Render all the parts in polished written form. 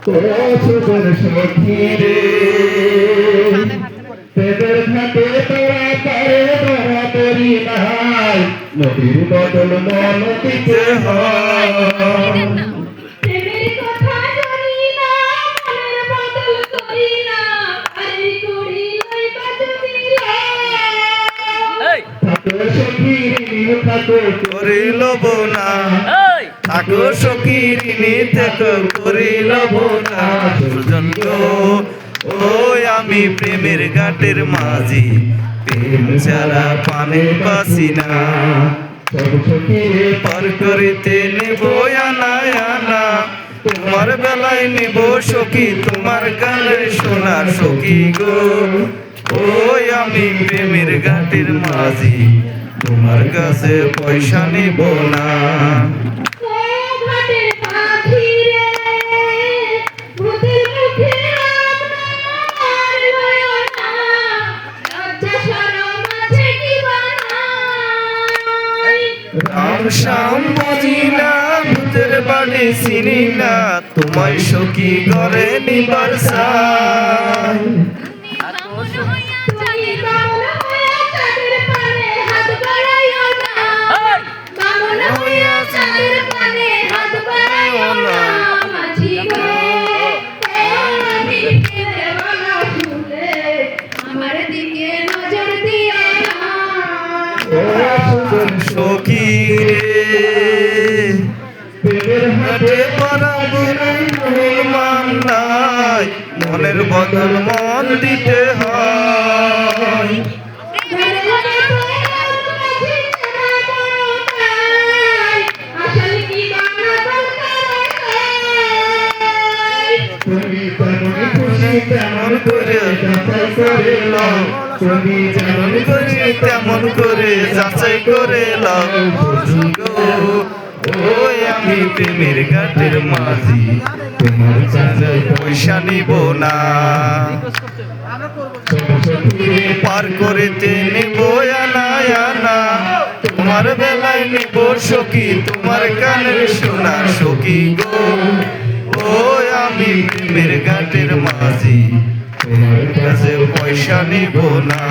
তোর সখী রে তোদের ঘাটে তোরা করে ধরা তরি নাই নদীর বদল নদীতে হয় প্রেমের কথা জানি না মনের বদল করি না আরে করি লই বাজুদিলা থাকো সখী ঋণী থাকো করিল বোনা থাকো সখী ঋণী থাকো করিল বোনা সুজন গো ওই আমি প্রেমের ঘাটের মাঝি প্রেম ছাড়া পানে বাসি না সব সখী রে পার করিতে নেব আনা আনা তোমার বেলায় নেব সখী তোমার গানের সোনা সখী গো ওই আমি প্রেমের ঘাটের মাঝি তোমার কাছে পয়সা নেব না ও ঘাটের পাখি রে ভূতের মুখে আপনার লয় না লজ্জা শরম আছে কি বানাই রাম শ্যাম বুঝি না ভূতের বাড়ি চিনি না তোমায় সখী ঘরে নিবার চাই তুমি বামন হইয়া চাঁদের পানে হাত বাড়াইও না বামন হইয়া চাঁদের পানে হাত বাড়াইও না মাঝি গো আমি প্রেমের বালা শুনলে আমার দিকে নজর দিও না সখী রে হাটে পারাবুরের মূল মান নাই মনের বদল মন দিতে হয় তুমি তেমন খুশি তেমন করে যাচাই করে লও তুমি যেমন করি তেমন করে যাচাই করে লাও বুঝুন গো ওই আমি প্রেমের ঘাটের মাঝি তোমার কাছে পয়সা নিব না পার করিতে নিব আনা আনা তোমার বেলায় নিব সখী তোমার কানের সোনা সখী গো ওই আমি প্রেমের ঘাটের মাঝি তোমার কাছে পয়সা নিব না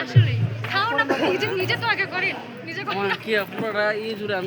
আসলে খাওয়াটা নিজে নিজে তো আগে করেন নিজে করেন কি আপনারা এই জুড়ে আমি